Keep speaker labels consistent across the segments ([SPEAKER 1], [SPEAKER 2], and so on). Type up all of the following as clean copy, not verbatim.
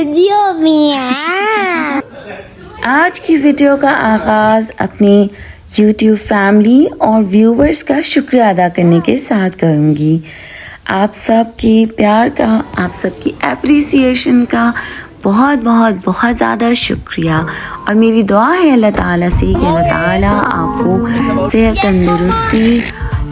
[SPEAKER 1] Video में।
[SPEAKER 2] आज की वीडियो का आगाज़ अपनी YouTube फैमिली और व्यूवर्स का शुक्रिया अदा करने के साथ करूँगी। आप सबके प्यार का, आप सबकी एप्रिसिएशन का बहुत बहुत बहुत ज़्यादा शुक्रिया। और मेरी दुआ है अल्लाह ताला से कि अल्लाह ताला आपको सेहत तंदुरुस्ती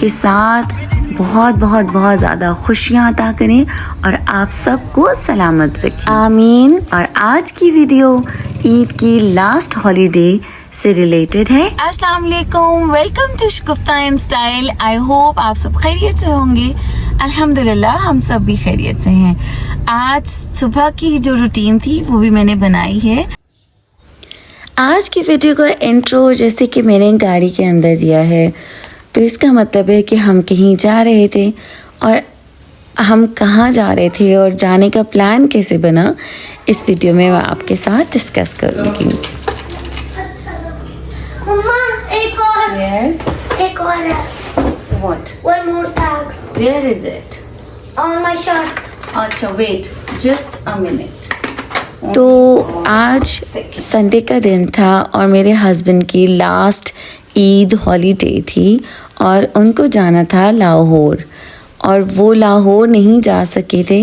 [SPEAKER 2] के साथ बहुत बहुत बहुत ज़्यादा खुशियाँ अता करें और आप सबको सलामत रखें, आमीन। और आज की वीडियो ईद की लास्ट हॉलीडे से रिलेटेड है। अस्सलाम वालेकुम, welcome to Shagufta in style. I hope आप सब खैरियत से होंगे। अल्हम्दुलिल्लाह हम सब भी खैरियत से हैं। आज सुबह की जो रूटीन थी वो भी मैंने बनाई है। आज की वीडियो का इंट्रो जैसे कि मैंने गाड़ी के अंदर दिया है, तो इसका मतलब है कि हम कहीं जा रहे थे और हम कहाँ जा रहे थे और जाने का प्लान कैसे बना, इस वीडियो में मैं आपके साथ डिस्कस करूँगी।
[SPEAKER 1] मम्मा एक और।
[SPEAKER 2] Yes.
[SPEAKER 1] एक और है।
[SPEAKER 2] What?
[SPEAKER 1] One more tag
[SPEAKER 2] Where is it?
[SPEAKER 1] on my shirt.
[SPEAKER 2] अच्छा wait, just a minute. तो आज संडे का दिन था और मेरे हस्बैंड की लास्ट ईद हॉलीडे थी और उनको जाना था लाहौर, और वो लाहौर नहीं जा सके थे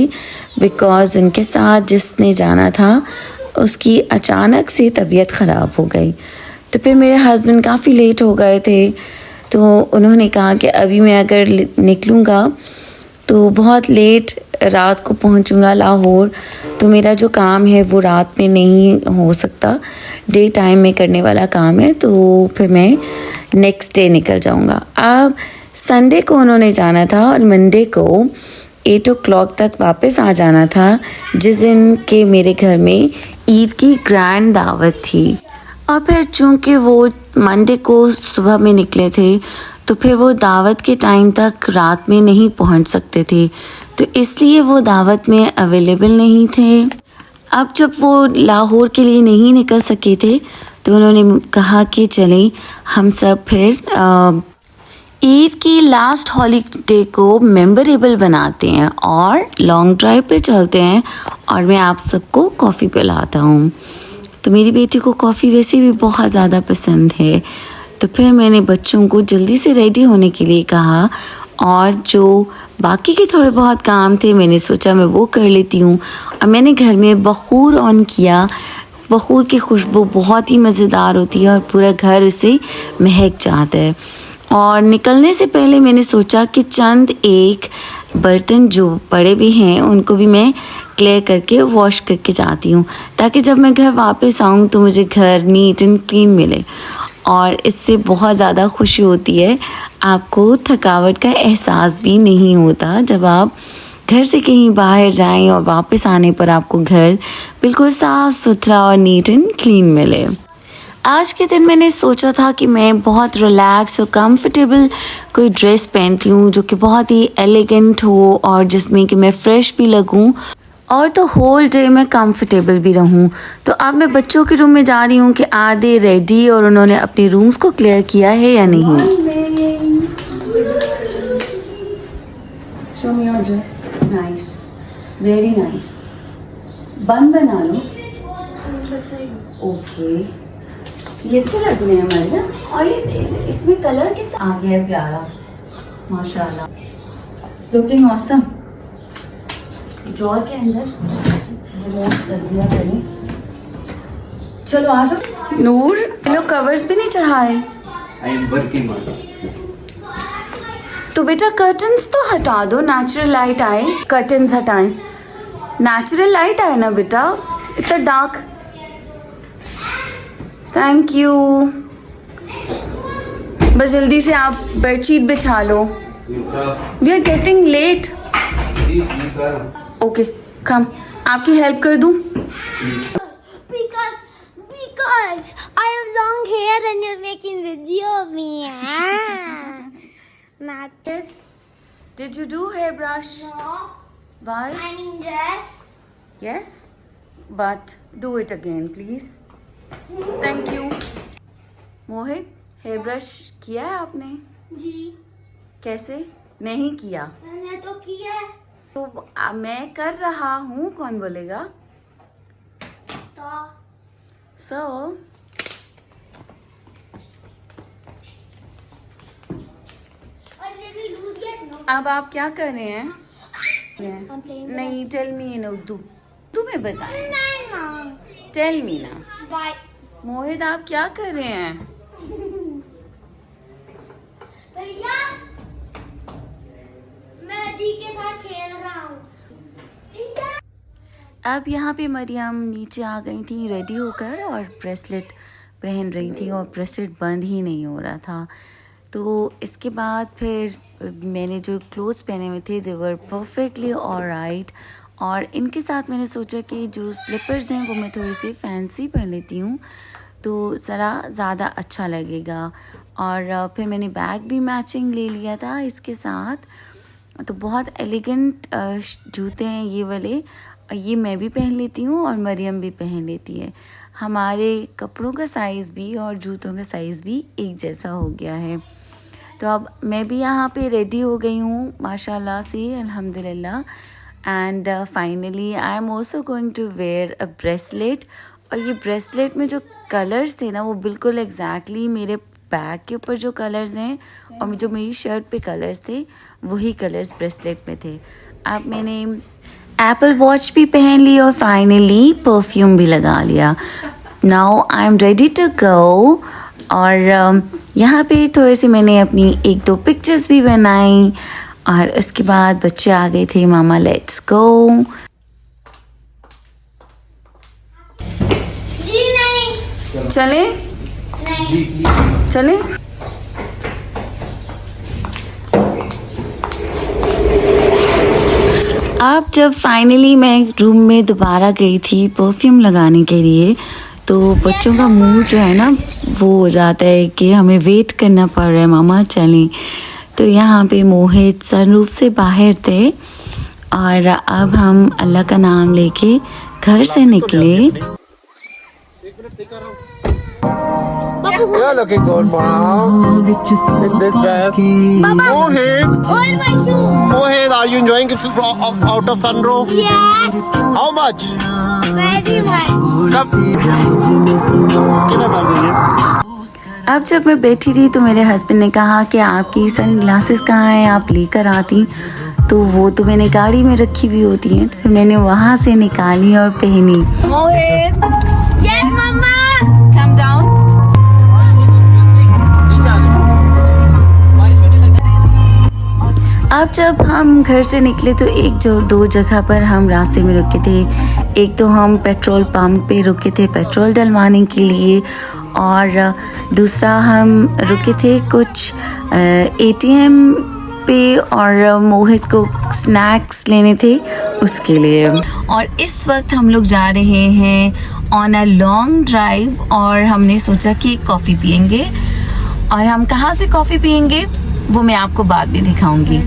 [SPEAKER 2] बिकॉज़ उनके साथ जिसने जाना था उसकी अचानक से तबीयत ख़राब हो गई। तो फिर मेरे हस्बैंड काफ़ी लेट हो गए थे, तो उन्होंने कहा कि अभी मैं अगर निकलूँगा तो बहुत लेट रात को पहुँचूँगा लाहौर, तो मेरा जो काम है वो रात में नहीं हो सकता, डे टाइम में करने वाला काम है, तो फिर मैं नेक्स्ट डे निकल जाऊँगा। अब संडे को उन्होंने जाना था और मंडे को 8 o'clock तक वापस आ जाना था, जिस दिन के मेरे घर में ईद की ग्रैंड दावत थी। और फिर चूँकि वो मंडे को सुबह में निकले थे तो फिर वो दावत के टाइम तक रात में नहीं पहुंच सकते थे, तो इसलिए वो दावत में अवेलेबल नहीं थे। अब जब वो लाहौर के लिए नहीं निकल सके थे तो उन्होंने कहा कि चलें हम सब फिर ईद की लास्ट हॉलीडे को मेमोरेबल बनाते हैं और लॉन्ग ड्राइव पे चलते हैं और मैं आप सबको कॉफ़ी पिलाता हूँ। तो मेरी बेटी को कॉफ़ी वैसे भी बहुत ज़्यादा पसंद है। तो फिर मैंने बच्चों को जल्दी से रेडी होने के लिए कहा और जो बाकी के थोड़े बहुत काम थे मैंने सोचा मैं वो कर लेती हूँ। और मैंने घर में बखूर ऑन किया। बखूर की खुशबू बहुत ही मज़ेदार होती है और पूरा घर उसे महक जाता है। और निकलने से पहले मैंने सोचा कि चंद एक बर्तन जो पड़े भी हैं उनको भी मैं क्लियर करके वॉश करके जाती हूँ, ताकि जब मैं घर वापस आऊँ तो मुझे घर नीट एंड क्लीन मिले। और इससे बहुत ज़्यादा खुशी होती है, आपको थकावट का एहसास भी नहीं होता जब आप घर से कहीं बाहर जाएं और वापस आने पर आपको घर बिल्कुल साफ़ सुथरा और नीट एंड क्लीन मिले। आज के दिन मैंने सोचा था कि मैं बहुत रिलैक्स और कंफर्टेबल कोई ड्रेस पहनती हूँ जो कि बहुत ही एलिगेंट हो और जिसमें कि मैं फ़्रेश भी लगूँ और तो होल डे मैं कंफर्टेबल भी रहूँ। तो अब मैं बच्चों के रूम में जा रही हूँ कि आधे रेडी और उन्होंने अपने रूम्स को क्लियर किया है या नहीं। Show me your dress, nice, very nice. बन बना लो। ओके, ये अच्छे लग रहे हैं हमारे ना। और ये इसमें कलर कितना आ गया है प्यारा, माशाल्लाह, इट्स लुकिंग ऑसम। ड्रॉर के अंदर रिमोट रख दिया मैंने। चलो आ जाओ। नूर, ये लोग कवर्स भी नहीं चढ़ाए।
[SPEAKER 3] I am working on.
[SPEAKER 2] तो बेटा कर्टन्स तो हटा दो, नेचुरल लाइट आए। कर्टन्स हटाएं, नेचुरल लाइट आए ना बेटा, इतना डार्क। Thank you. बस जल्दी से आप बेडशीट बिछा लो। We are getting late. Okay come, आपकी हेल्प कर दूं?
[SPEAKER 1] Because I have long hair and you're making video of me. Not it.
[SPEAKER 2] Did you do hairbrush?
[SPEAKER 1] No.
[SPEAKER 2] Why?
[SPEAKER 1] I mean dress.
[SPEAKER 2] Yes, but do it again please. Thank you. Mohit, hairbrush किया है आपने?
[SPEAKER 1] जी।
[SPEAKER 2] कैसे? नहीं किया?
[SPEAKER 1] मैंने तो किया है।
[SPEAKER 2] तो मैं कर रहा हूँ, कौन बोलेगा? So अब आप क्या कर रहे हैं? नहीं, टेल मी इन उर्दू। तुम्हें बताएं। टेल मी ना। मोहित आप क्या कर रहे हैं?
[SPEAKER 1] भैया मैं दी के साथ खेल रहा हूँ।
[SPEAKER 2] अब यहाँ पे मरियम नीचे आ गई थी रेडी होकर और ब्रेसलेट पहन रही थी और ब्रेसलेट बंद ही नहीं हो रहा था। तो इसके बाद फिर मैंने जो क्लोथ्स पहने हुए थे दे वर परफेक्टली ऑलराइट, और इनके साथ मैंने सोचा कि जो स्लीपर्स हैं वो मैं थोड़ी सी फैंसी पहन लेती हूँ तो ज़रा ज़्यादा अच्छा लगेगा। और फिर मैंने बैग भी मैचिंग ले लिया था इसके साथ। तो बहुत एलिगेंट जूते हैं ये वाले, ये मैं भी पहन लेती हूँ और मरियम भी पहन लेती है। हमारे कपड़ों का साइज़ भी और जूतों का साइज़ भी एक जैसा हो गया है। तो अब मैं भी यहाँ पे रेडी हो गई हूँ माशाल्लाह से, अल्हम्दुलिल्लाह। And finally I am also going to wear a bracelet. और ये ब्रेसलेट में जो कलर्स थे ना वो बिल्कुल एग्जैक्टली मेरे बैग के ऊपर जो कलर्स हैं और जो मेरी शर्ट पे कलर्स थे वही कलर्स ब्रेसलेट में थे। अब मैंने एप्पल वॉच भी पहन ली और फाइनली परफ्यूम भी लगा लिया। Now I am ready to go. और यहाँ पे थोड़ी सी मैंने अपनी 1-2 पिक्चर्स भी बनाई और उसके बाद बच्चे आ गए थे, मामा लेट्स गो।
[SPEAKER 1] जी नहीं।
[SPEAKER 2] चले चले। अब जब फाइनली मैं रूम में दोबारा गई थी परफ्यूम लगाने के लिए तो बच्चों का मूड जो है ना वो हो जाता है कि हमें वेट करना पड़ रहा है, मामा चलें। तो यहाँ पे मोहित सनरूफ से बाहर थे और अब हम अल्लाह का नाम लेके घर से निकले।
[SPEAKER 4] You're looking good, Mom. With this dress. Mohit,
[SPEAKER 1] All my shoes.
[SPEAKER 4] Mohit, are you enjoying it out of sunroof?
[SPEAKER 1] Yes.
[SPEAKER 4] How much?
[SPEAKER 1] Very much.
[SPEAKER 4] कब? कितना दाम है?
[SPEAKER 2] अब जब मैं बैठी थी तो मेरे हस्बैंड ने कहा कि आपकी सन ग्लासेस कहाँ हैं, आप लेकर आती। तो वो तो मैंने गाड़ी में रखी हुई होती हैं, तो फिर मैंने वहाँ से निकाली और पहनी। मोहित,
[SPEAKER 1] Yes, Mama.
[SPEAKER 2] Come down. अब जब हम घर से निकले तो दो जगह पर हम रास्ते में रुके थे। एक तो हम पेट्रोल पंप पे रुके थे पेट्रोल डलवाने के लिए, और दूसरा हम रुके थे कुछ एटीएम पे और मोहित को स्नैक्स लेने थे उसके लिए। और इस वक्त हम लोग जा रहे हैं ऑन अ लॉन्ग ड्राइव और हमने सोचा कि कॉफ़ी पियेंगे। और हम कहाँ से कॉफ़ी पियेंगे वो मैं आपको बाद में दिखाऊंगी।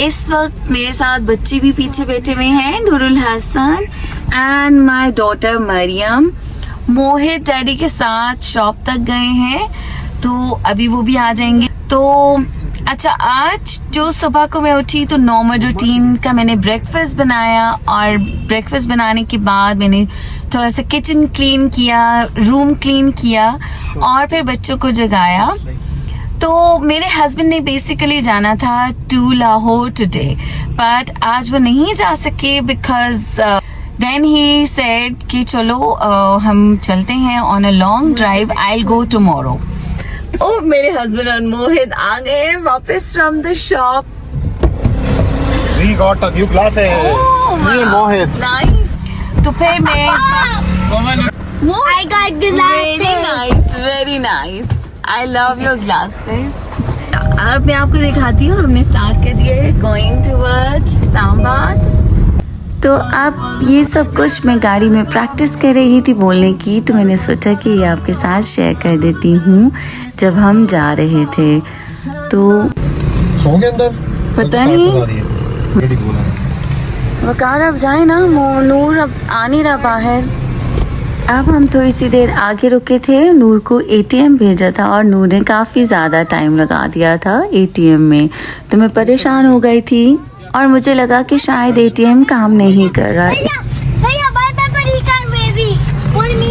[SPEAKER 2] इस वक्त मेरे साथ बच्चे भी पीछे बैठे हुए हैं, Noorul Hasan and my daughter Mariam. Mohit daddy के साथ शॉप तक गए हैं तो अभी वो भी आ जाएंगे। तो अच्छा, आज जो सुबह को मैं उठी तो नॉर्मल रूटीन का मैंने ब्रेकफास्ट बनाया और ब्रेकफास्ट बनाने के बाद मैंने थोड़ा सा किचन क्लीन किया, रूम क्लीन किया और फिर बच्चों को जगाया। तो मेरे हस्बैंड ने बेसिकली जाना था टू लाहौर टुडे, बट आज वो नहीं जा सके बिकॉज देन ही सेड कि चलो हम चलते हैं on a long drive, I will go tomorrow. ओ मेरे हस्बैंड और मोहित आ गए वापस from the shop.
[SPEAKER 4] We got a new glasses. Me and Mohit.
[SPEAKER 2] Nice. तो फिर मैं
[SPEAKER 1] I got glasses.
[SPEAKER 2] Very nice, very nice, I love your glasses. अब मैं आपको दिखाती हूँ, हमने स्टार्ट कर दिया है गोइंग टुवर्ड्स इस्लामाबाद। तो अब ये सब कुछ मैं गाड़ी में प्रैक्टिस कर रही थी बोलने की, तो मैंने सोचा कि ये आपके साथ शेयर कर देती हूँ जब हम जा रहे थे। तो
[SPEAKER 4] सो गए अंदर?
[SPEAKER 2] पता नहीं
[SPEAKER 4] रेडी बोला।
[SPEAKER 2] वकार अब जाए ना, नूर अब आ नहीं रहा बाहर। अब हम थोड़ी सी देर आगे रुके थे, नूर को एटीएम भेजा था और नूर ने काफ़ी ज़्यादा टाइम लगा दिया था एटीएम में, तो मैं परेशान हो गई थी और मुझे लगा कि शायद एटीएम काम नहीं कर रहा है।
[SPEAKER 1] भैया, buy paprika and baby. For me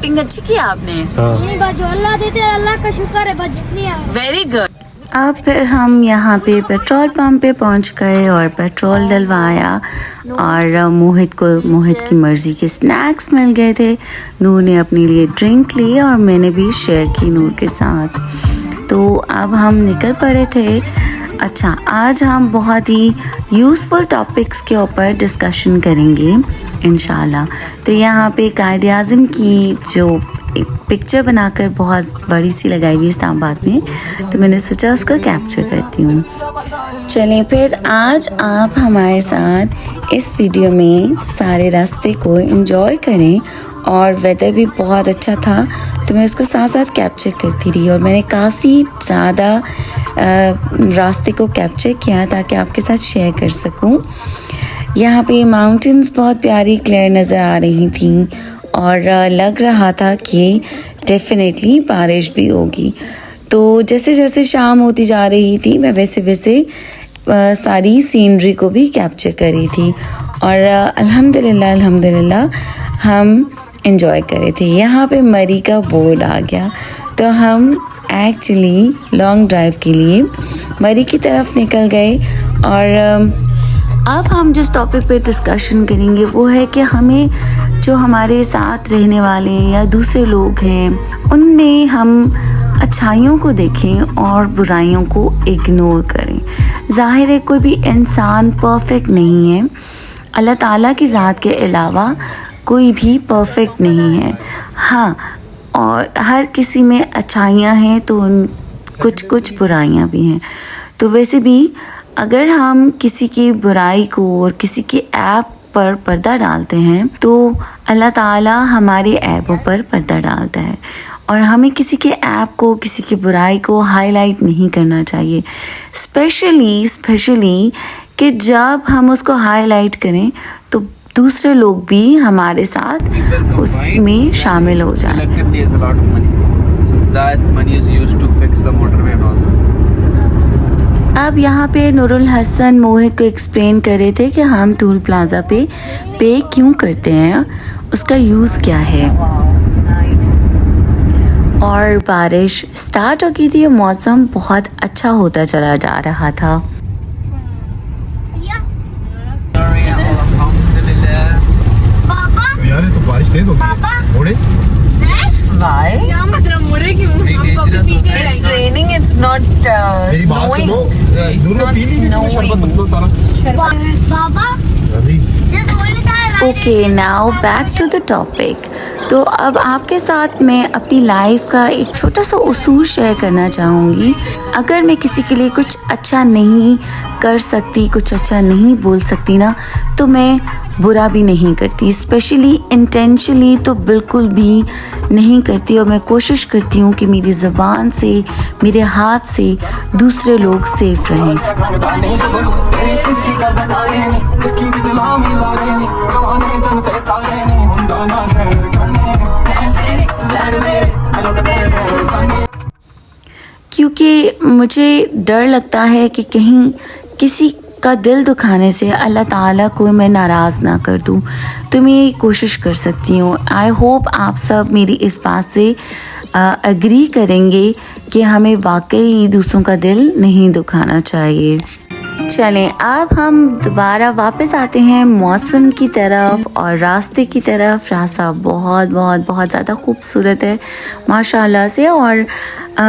[SPEAKER 2] shooting अच्छी की आपने,
[SPEAKER 1] नहीं बाजू अल्लाह देते, अल्लाह का शुक्र है बस जितनी है।
[SPEAKER 2] Very good. अब फिर हम यहाँ पे पेट्रोल पंप पे पहुँच गए और पेट्रोल डलवाया और मोहित की मर्ज़ी के स्नैक्स मिल गए थे। नूर ने अपने लिए ड्रिंक ली और मैंने भी शेयर की नूर के साथ। तो अब हम निकल पड़े थे। अच्छा, आज हम बहुत ही यूज़फुल टॉपिक्स के ऊपर डिस्कशन करेंगे इंशाल्लाह। तो यहाँ पे कायदे आज़म की जो एक पिक्चर बनाकर बहुत बड़ी सी लगाई हुई इस्लामाबाद में, तो मैंने सोचा उसको कैप्चर करती हूँ। चलें फिर आज आप हमारे साथ इस वीडियो में सारे रास्ते को एंजॉय करें। और वेदर भी बहुत अच्छा था तो मैं उसको साथ साथ कैप्चर करती रही और मैंने काफ़ी ज़्यादा रास्ते को कैप्चर किया ताकि आपके साथ शेयर कर सकूं। यहाँ पे माउंटेन्स बहुत प्यारी क्लियर नज़र आ रही थी और लग रहा था कि डेफिनेटली बारिश भी होगी। तो जैसे जैसे शाम होती जा रही थी मैं वैसे वैसे सारी सीनरी को भी कैप्चर कर रही थी और अल्हम्दुलिल्लाह हम एंजॉय कर रहे थे। यहाँ पे मरी का बोर्ड आ गया तो हम एक्चुअली लॉन्ग ड्राइव के लिए मरी की तरफ निकल गए। और अब हम जिस टॉपिक पे डिस्कशन करेंगे वो है कि हमें जो हमारे साथ रहने वाले या दूसरे लोग हैं उनमें हम अच्छाइयों को देखें और बुराइयों को इग्नोर करें। ज़ाहिर है कोई भी इंसान परफेक्ट नहीं है, अल्लाह ताला की ज़ात के अलावा कोई भी परफेक्ट नहीं है। हाँ, और हर किसी में अच्छाइयाँ हैं तो कुछ बुराइयाँ भी हैं। तो वैसे भी अगर हम किसी की बुराई को और किसी की ऐप पर पर्दा डालते हैं तो अल्लाह ताला हमारे ऐबों पर पर्दा डालता है और हमें किसी के ऐप को, किसी की बुराई को हाईलाइट नहीं करना चाहिए। स्पेशली कि जब हम उसको हाईलाइट करें तो दूसरे लोग भी हमारे साथ उसमें शामिल हो जाएं। अब यहाँ पे नूरुल हसन मोहित को एक्सप्लेन कर रहे थे कि हम टोल प्लाज़ा पे क्यों करते हैं, उसका यूज़ क्या है। और बारिश स्टार्ट हो गई थी, मौसम बहुत अच्छा होता चला जा रहा था।
[SPEAKER 4] यार ये तो बारिश तेज हो गई। मोड़े?
[SPEAKER 2] Why? It's raining. It's not
[SPEAKER 4] मेरी बात
[SPEAKER 2] snowing.
[SPEAKER 4] सुनो,
[SPEAKER 2] It's
[SPEAKER 4] दोनों
[SPEAKER 2] not
[SPEAKER 4] पी लीजिए
[SPEAKER 2] snowing.
[SPEAKER 4] शरबत इतना सारा।
[SPEAKER 1] बाबा
[SPEAKER 4] अभी
[SPEAKER 1] this only the
[SPEAKER 2] okay, now back to the topic. तो अब आपके साथ मैं अपनी लाइफ का एक छोटा सा उसूल शेयर करना चाहूँगी। अगर मैं किसी के लिए कुछ अच्छा नहीं कर सकती, कुछ अच्छा नहीं बोल सकती ना, तो मैं बुरा भी नहीं करती, स्पेशली इंटेंशनली तो बिल्कुल भी नहीं करती। और मैं कोशिश करती हूँ कि मेरी ज़बान से, मेरे हाथ से दूसरे लोग सेफ रहें। क्योंकि मुझे डर लगता है कि कहीं किसी का दिल दुखाने से अल्लाह ताला को मैं नाराज़ ना कर दूँ, तो मैं ये कोशिश कर सकती हूँ। आई होप आप सब मेरी इस बात से एग्री करेंगे कि हमें वाकई दूसरों का दिल नहीं दुखाना चाहिए। चलें, अब हम दोबारा वापस आते हैं मौसम की तरफ और रास्ते की तरफ। रास्ता बहुत ज़्यादा खूबसूरत है माशाल्लाह से। और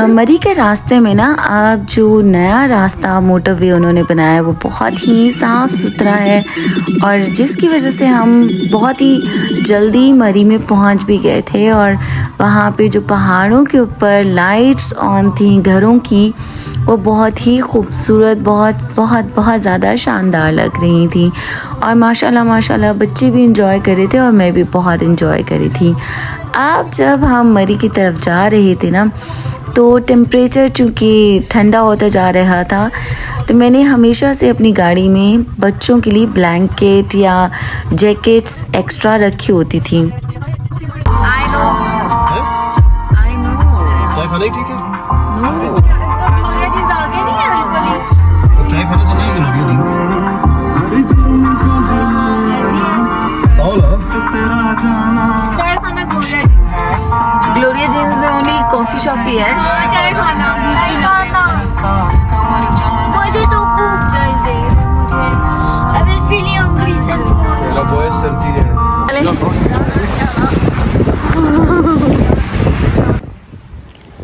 [SPEAKER 2] मरी के रास्ते में ना अब जो नया रास्ता मोटरवे उन्होंने बनाया है वो बहुत ही साफ़ सुथरा है और जिसकी वजह से हम बहुत ही जल्दी मरी में पहुंच भी गए थे। और वहाँ पे जो पहाड़ों के ऊपर लाइट्स ऑन थी घरों की, वो बहुत ही खूबसूरत, बहुत ज़्यादा शानदार लग रही थी। और माशाल्लाह बच्चे भी इंजॉय कर रहे थे और मैं भी बहुत इंजॉय कर रही थी। अब जब हम मरी की तरफ जा रहे थे ना, तो टेम्परेचर चूँकि ठंडा होता जा रहा था, तो मैंने हमेशा से अपनी गाड़ी में बच्चों के लिए ब्लैंकेट या जैकेट्स एक्स्ट्रा रखी होती थी।
[SPEAKER 4] चाय खाना ही ठीक है। चाय खाने से नहीं गिर जींस।
[SPEAKER 2] कॉफी है।
[SPEAKER 1] चाय खाना मुझे तो भूख चल गई मुझे। I'm feeling hungry since morning.
[SPEAKER 3] मेरा बॉय सर्दी है।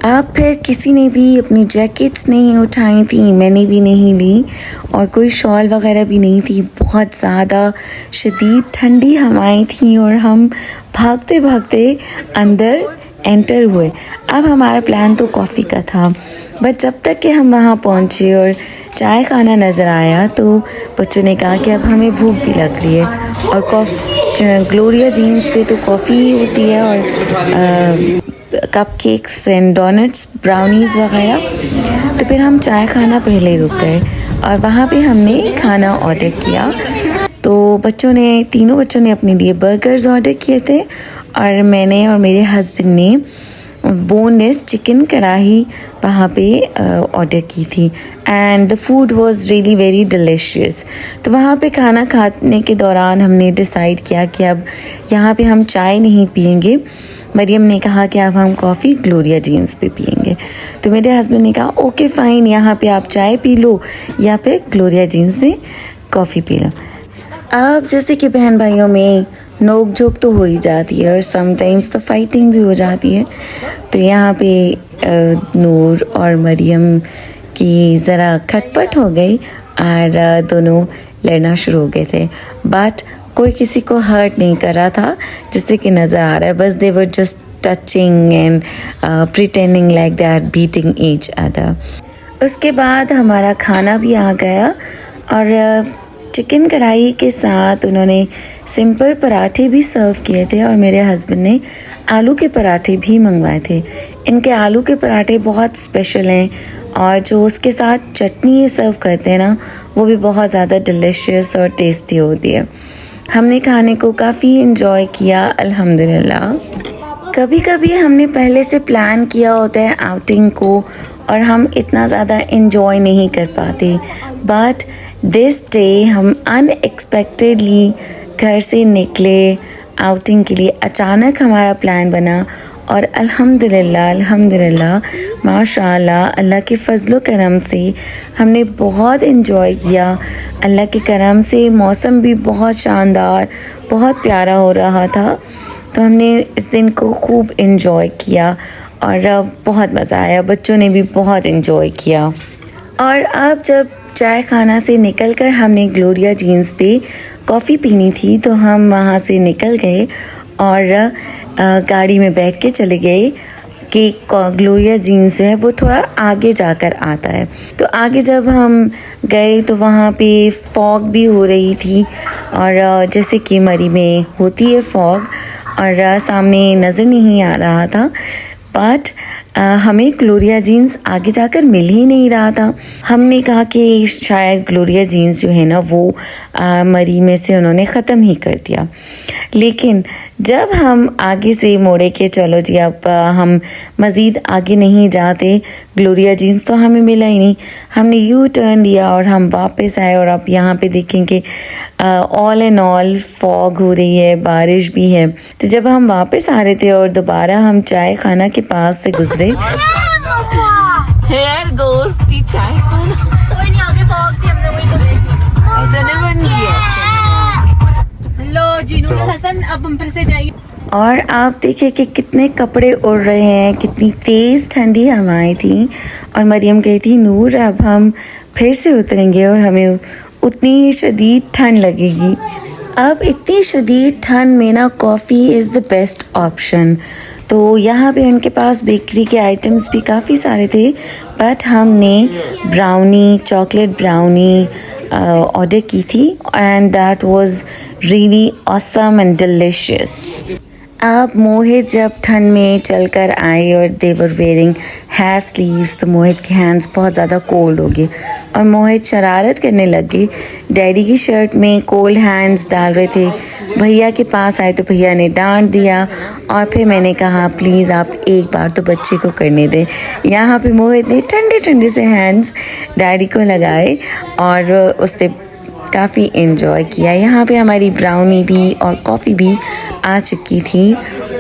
[SPEAKER 2] अब फिर किसी ने भी अपनी जैकेट्स नहीं उठाई थी, मैंने भी नहीं ली, और कोई शॉल वगैरह भी नहीं थी। बहुत ज़्यादा शदीद ठंडी हवाएं थी और हम भागते भागते अंदर एंटर हुए। अब हमारा प्लान तो कॉफ़ी का था, बट जब तक कि हम वहाँ पहुँचे और चाय खाना नज़र आया तो बच्चों ने कहा कि अब हमें भूख भी लग रही है, और ग्लोरिया जीन्स पे तो कॉफ़ी होती है और कपकेक्स एंड डोनट्स, ब्राउनीज़ वगैरह। तो फिर हम चाय खाना पहले रुक गए और वहाँ पे हमने खाना ऑर्डर किया। तो तीनों बच्चों ने अपने लिए बर्गर्स ऑर्डर किए थे, और मैंने और मेरे हस्बैंड ने बोनलेस चिकन कढ़ाई वहाँ पे ऑर्डर की थी, and the food was really very delicious. तो वहाँ पे खाना खाने के दौरान हमने डिसाइड किया कि अब यहाँ पे हम चाय नहीं पियेंगे। मरियम ने कहा कि अब हम कॉफ़ी ग्लोरिया जीन्स पे पियेंगे। तो मेरे हस्बैंड ने कहा ओके फ़ाइन, यहाँ पे आप चाय पी लो या फिर ग्लोरिया जीन्स में कॉफ़ी पी लो। अब जैसे कि बहन भाइयों में नोक झोंक तो हो ही जाती है और समटाइम्स तो फाइटिंग भी हो जाती है। तो यहाँ पे नूर और मरियम की ज़रा खटपट हो गई और दोनों लड़ना शुरू हो गए थे, बट कोई किसी को हर्ट नहीं कर रहा था जैसे कि नज़र आ रहा है। बस they were just touching and pretending like they are beating each other. उसके बाद हमारा खाना भी आ गया, और चिकन कढ़ाई के साथ उन्होंने सिंपल पराठे भी सर्व किए थे, और मेरे हस्बैंड ने आलू के पराठे भी मंगवाए थे। इनके आलू के पराठे बहुत स्पेशल हैं, और जो उसके साथ चटनी ये सर्व करते हैं ना, वो भी बहुत ज़्यादा डिलीशियस और टेस्टी होती है। हमने खाने को काफ़ी इन्जॉय किया अल्हम्दुलिल्लाह। कभी कभी हमने पहले से प्लान किया होता है आउटिंग को, और हम इतना ज़्यादा इन्जॉय नहीं कर पाते, बट दिस डे हम अनएक्सपेक्टेडली घर से निकले आउटिंग के लिए। अचानक हमारा प्लान बना, और अल्हम्दुलिल्लाह माशाअल्लाह अल्लाह के फजलो करम से हमने बहुत इन्जॉय किया। अल्लाह के करम से मौसम भी बहुत शानदार, बहुत प्यारा हो रहा था, तो हमने इस दिन को खूब इन्जॉय किया और बहुत मज़ा आया। बच्चों ने भी बहुत इन्जॉय किया। और अब जब चाय खाना से निकलकर हमने ग्लोरिया जीन्स पे कॉफ़ी पीनी थी, तो हम वहाँ से निकल गए और गाड़ी में बैठ के चले गए कि ग्लोरिया जीन्स जो है वो थोड़ा आगे जाकर आता है। तो आगे जब हम गए तो वहाँ पे फॉग भी हो रही थी, और जैसे कि मरी में होती है फॉग, और सामने नज़र नहीं आ रहा था, बट हमें ग्लोरिया जीन्स आगे जाकर मिल ही नहीं रहा था। हमने कहा कि शायद ग्लोरिया जीन्स जो है ना वो मरी में से उन्होंने ख़त्म ही कर दिया। लेकिन जब हम आगे से मोड़े के चलो जी अब हम मज़ीद आगे नहीं जाते, ग्लोरिया जीन्स तो हमें मिला ही नहीं। हमने यू टर्न लिया और हम वापस आए, और अब यहाँ पे देखेंगे ऑल एंड ऑल फॉग हो रही है, बारिश भी है। तो जब हम वापस आ रहे थे और दोबारा हम चाय खाना के पास से गुजरे,
[SPEAKER 5] हेयर गोस दी चाय खाना, कोई नहीं आगे फॉग थी, हमने वही तो देखी। सिनेमन भी है। लो जीनू हसन, अब हम फिर से जाएंगे।
[SPEAKER 2] और आप देखिए कि कितने कपड़े उड़ रहे हैं, कितनी तेज़ ठंडी हवाएं थी, और मरियम कही थी नूर अब हम फिर से उतरेंगे और हमें उतनी शदीद ठंड लगेगी। अब इतनी शदीद ठंड में ना coffee is the best option. तो यहाँ पे उनके पास बेकरी के आइटम्स भी काफ़ी सारे थे, बट हमने ब्राउनी, चॉकलेट ब्राउनी ऑर्डर की थी, and that was really awesome and delicious. अब मोहित जब ठंड में चलकर आए और दे वर वेयरिंग हाफ स्लीव्स, तो मोहित के हैंड्स बहुत ज़्यादा कोल्ड हो गए और मोहित शरारत करने लग गए। डैडी की शर्ट में कोल्ड हैंड्स डाल रहे थे। भैया के पास आए तो भैया ने डांट दिया, और फिर मैंने कहा प्लीज़ आप एक बार तो बच्चे को करने दें। यहाँ पे मोहित ने ठंडे ठंडे से हैंड्स डैडी को लगाए और उसने काफ़ी इन्जॉय किया। यहाँ पे हमारी ब्राउनी भी और कॉफ़ी भी आ चुकी थी,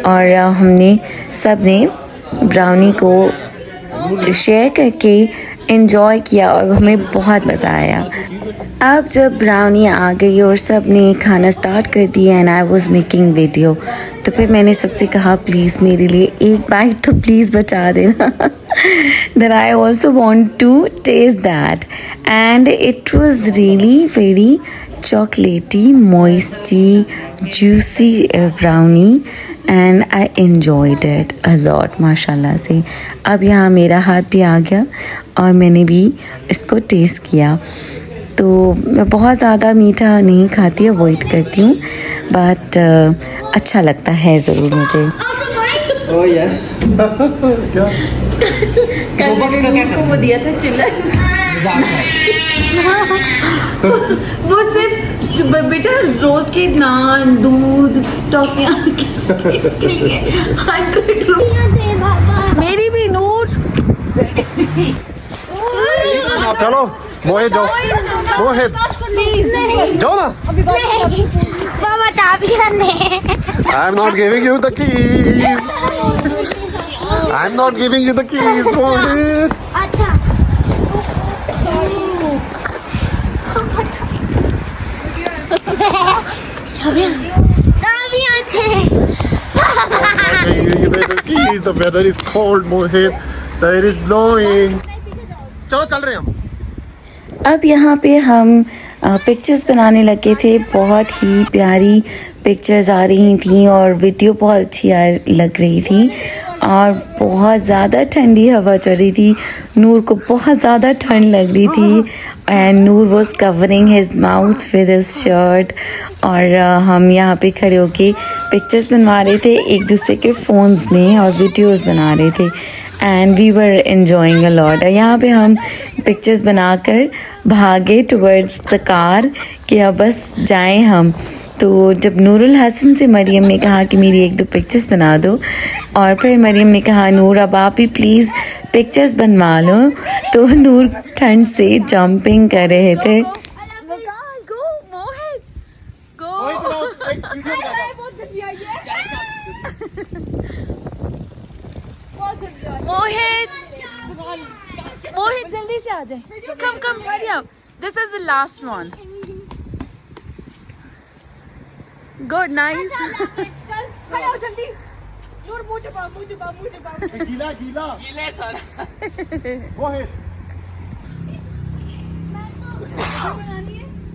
[SPEAKER 2] और हमने सब ने ब्राउनी को शेयर करके एंजॉय किया और हमें बहुत मज़ा आया। अब जब ब्राउनी आ गई और सब ने खाना स्टार्ट कर दिया and I was making video, तो फिर मैंने सबसे कहा प्लीज़ मेरे लिए एक बाइट तो प्लीज़ बचा देना। That I also want to taste that, and it was really very chocolatey, moisty, juicy brownie, and I enjoyed it a lot माशाल्लाह से। अब यहाँ मेरा हाथ भी आ गया और मैंने भी इसको टेस्ट किया। तो मैं बहुत ज़्यादा मीठा नहीं खाती, अवॉइड करती हूँ, बट अच्छा लगता है ज़रूर मुझे।
[SPEAKER 3] Oh yes.
[SPEAKER 2] कल मैंने को वो दिया था चिल्ला, वो सिर्फ बेटा रोज के नान दूध टॉफियाँ इसके लिए 100 रुपये। मेरी भी नूर।
[SPEAKER 4] चलो मोहित जाओ, मोहित जाओ ना।
[SPEAKER 1] पापा चाबियां दे।
[SPEAKER 4] I am not giving you the keys. I am not giving you the keys, Mohit.
[SPEAKER 1] अच्छा चाबियां थे।
[SPEAKER 4] The keys. The weather is cold, Mohit. There is blowing. चलो चल रहे हैं हम।
[SPEAKER 2] अब यहाँ पे हम पिक्चर्स बनाने लगे थे। बहुत ही प्यारी पिक्चर्स आ रही थी और वीडियो बहुत अच्छी लग रही थी और बहुत ज़्यादा ठंडी हवा चल रही थी। नूर को बहुत ज़्यादा ठंड लग रही थी and Noor was covering his mouth with his shirt. और हम यहाँ पे खड़े होके पिक्चर्स बनवा रहे थे एक दूसरे के फ़ोन्स में और वीडियोस बना रहे थे and we were enjoying a lot. यहाँ पे हम पिक्चर्स बनाकर भागे टुवर्ड्स द कार कि अब बस जाएं हम। तो जब नूरुल हसन से मरियम ने कहा कि मेरी एक दो पिक्चर्स बना दो और फिर मरियम ने कहा नूर अब आप ही प्लीज़ पिक्चर्स बनवा लो, तो नूर ठंड से जंपिंग कर रहे थे।
[SPEAKER 5] मोहित जल्दी से आ जाए। Come hurry up, this is the last one. Good nice.
[SPEAKER 1] जल्दी नूर मुझे
[SPEAKER 4] गीला गीला
[SPEAKER 3] गीले सारा।
[SPEAKER 4] मोहित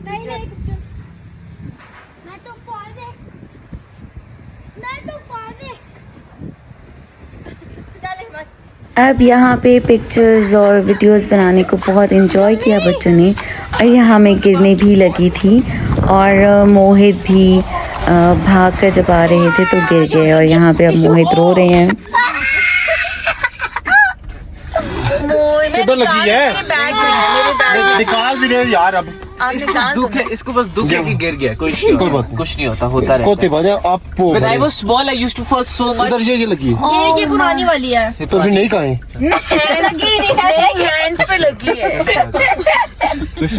[SPEAKER 1] नहीं पिक्चर मैं तो फादर चले बस।
[SPEAKER 2] अब यहाँ पे पिक्चर्स और वीडियोस बनाने को बहुत एंजॉय किया बच्चों ने और यहाँ में गिरने भी लगी थी और मोहित भी भाग कर जब आ रहे थे तो गिर गए और यहाँ पे अब मोहित रो रहे हैं।
[SPEAKER 4] किधर लगी है? निकाल भी दे यार। अब
[SPEAKER 3] इसको दुख है, इसको बस दुख है कि गिर गया। कुछ नहीं होता, होता
[SPEAKER 4] रहता है। आप
[SPEAKER 3] When I was small, I used to fall so much.
[SPEAKER 4] उधर ये लगी है।
[SPEAKER 5] ये पुरानी वाली है।
[SPEAKER 4] तो भी नहीं कहा है।
[SPEAKER 2] हैंड्स पे लगी है।
[SPEAKER 3] कुछ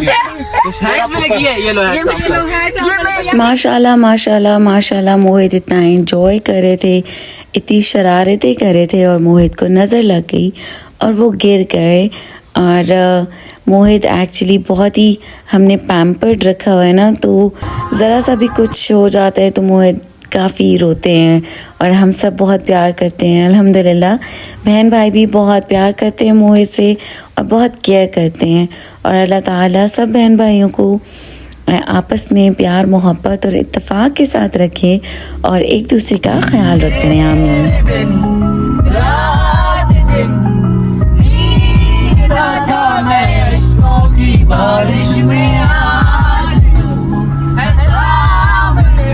[SPEAKER 3] हैंड्स में लगी है। ये लो हैंड्स।
[SPEAKER 2] माशाल्लाह माशाल्लाह माशाल्लाह मोहित इतना एंजॉय कर रहे थे, इतनी शरारतें कर रहे थे और मोहित को नज़र लग गई और वो गिर गए। और मोहित एक्चुअली बहुत ही हमने पैम्पर्ड रखा हुआ है ना, तो ज़रा सा भी कुछ हो जाता है तो मोहित काफ़ी रोते हैं और हम सब बहुत प्यार करते हैं अल्हम्दुलिल्लाह। बहन भाई भी बहुत प्यार करते हैं मोहित से और बहुत केयर करते हैं और अल्लाह ताला सब बहन भाइयों को आपस में प्यार मोहब्बत और इत्तेफाक के साथ रखें और एक दूसरे का ख्याल रखते हैं। आमीन।
[SPEAKER 3] बारिश में आज है सामने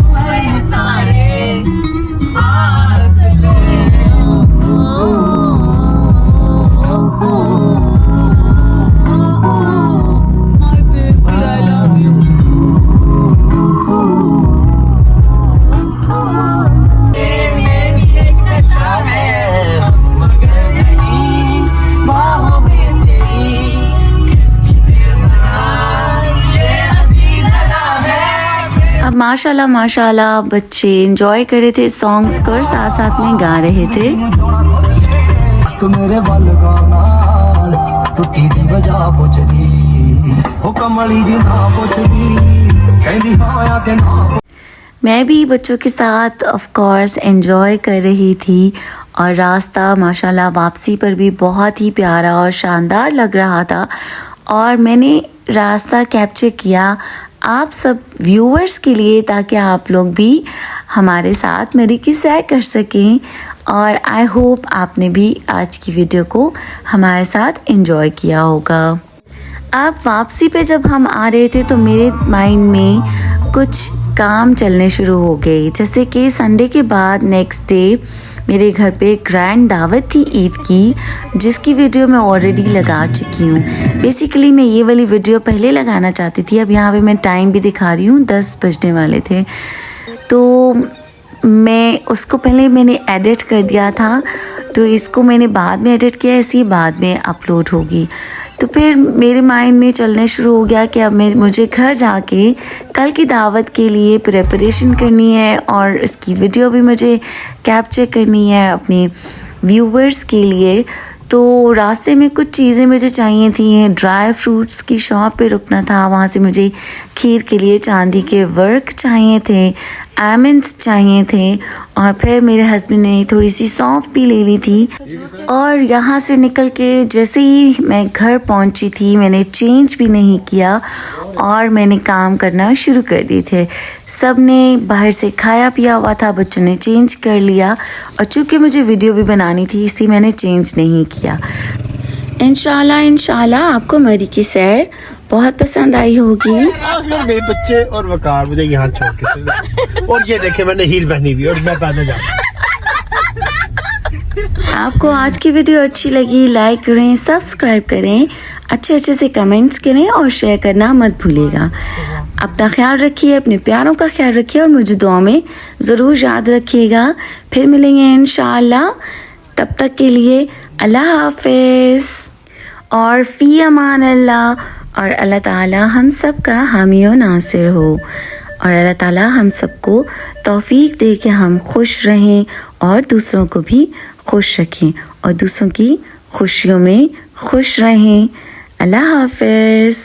[SPEAKER 3] हुए सारे फासले। My baby, I love you. मेरी एक नशा है मगर नहीं बाहों में
[SPEAKER 2] अब माशाल्लाह माशाल्लाह बच्चे एंजॉय कर रहे थे सॉन्ग्स को और साथ साथ में गा रहे थे।
[SPEAKER 6] ਇੱਕ ਮੇਰੇ ਵੱਲ ਗਾਉਣ ਟੁੱਟੀ ਦੀ ਵਜ੍ਹਾ ਪੁੱਛਦੀ ਉਹ ਕਮਲੀ ਜੀ ਨਾ ਪੁੱਛਦੀ ਕਹਿੰਦੀ ਹਾਂ ਆ ਕਿ ਨਾ
[SPEAKER 2] मैं भी बच्चों के साथ ऑफ कोर्स एंजॉय कर रही थी और रास्ता माशाल्लाह वापसी पर भी बहुत ही प्यारा और शानदार लग रहा था और मैंने रास्ता कैप्चर किया आप सब व्यूअर्स के लिए ताकि आप लोग भी हमारे साथ मेरी की सैर कर सकें और आई होप आपने भी आज की वीडियो को हमारे साथ एंजॉय किया होगा। अब वापसी पे जब हम आ रहे थे तो मेरे माइंड में कुछ काम चलने शुरू हो गए, जैसे कि संडे के बाद नेक्स्ट डे मेरे घर पे ग्रैंड दावत थी ईद की, जिसकी वीडियो मैं ऑलरेडी लगा चुकी हूँ। बेसिकली मैं ये वाली वीडियो पहले लगाना चाहती थी, अब यहाँ पे मैं टाइम भी दिखा रही हूँ, 10 बजने वाले थे, तो मैं उसको पहले मैंने एडिट कर दिया था, तो इसको मैंने बाद में एडिट किया, इसी बाद में अपलोड होगी। तो फिर मेरे माइंड में चलने शुरू हो गया कि अब मुझे घर जाके कल की दावत के लिए प्रिपरेशन करनी है और इसकी वीडियो भी मुझे कैप्चर करनी है अपने व्यूवर्स के लिए। तो रास्ते में कुछ चीज़ें मुझे चाहिए थी, ड्राई फ्रूट्स की शॉप पे रुकना था, वहाँ से मुझे खीर के लिए चांदी के वर्क चाहिए थे, आलमंड्स चाहिए थे और फिर मेरे हस्बैंड ने थोड़ी सी सौंफ भी ले ली थी। और यहाँ से निकल के जैसे ही मैं घर पहुँची थी मैंने चेंज भी नहीं किया और मैंने काम करना शुरू कर दिए थे। सब ने बाहर से खाया पिया हुआ था, बच्चों ने चेंज कर लिया और चूँकि मुझे वीडियो भी बनानी थी इसलिए मैंने चेंज नहीं किया। इंशाल्लाह आपको मेरी की सैर बहुत पसंद आई होगी।
[SPEAKER 4] मेरे बच्चे और वकार मुझे यहाँ छोड़ के और ये देखे मैंने हील पहनी हुई और मैं पैदल जा रहा हूं।
[SPEAKER 2] आपको आज की वीडियो अच्छी लगी लाइक करें, सब्सक्राइब करें, अच्छे से कमेंट्स करें और शेयर करना मत भूलिएगा। अपना ख्याल रखिए, अपने प्यारों का ख्याल रखिए और मुझे दुआ में ज़रूर याद रखिएगा। फिर मिलेंगे इंशाअल्लाह, तब तक के लिए अल्लाह हाफिज़ और फ़ी अमान अल्लाह। और अल्लाह ताला हम सब का हामी और नासिर हो और अल्लाह ताला हम सबको तौफीक दे के हम खुश रहें और दूसरों को भी खुश रखें और दूसरों की खुशियों में खुश रहें। अल्लाह हाफिज़।